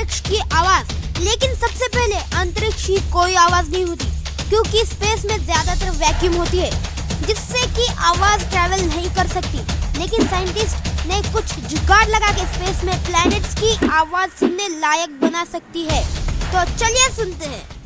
अंतरिक्ष की आवाज। लेकिन सबसे पहले अंतरिक्ष की कोई आवाज नहीं होती, क्योंकि स्पेस में ज्यादातर वैक्यूम होती है, जिससे कि आवाज ट्रैवल नहीं कर सकती। लेकिन साइंटिस्ट ने कुछ जुगाड़ लगा के स्पेस में प्लैनेट्स की आवाज सुनने लायक बना सकती है। तो चलिए सुनते हैं।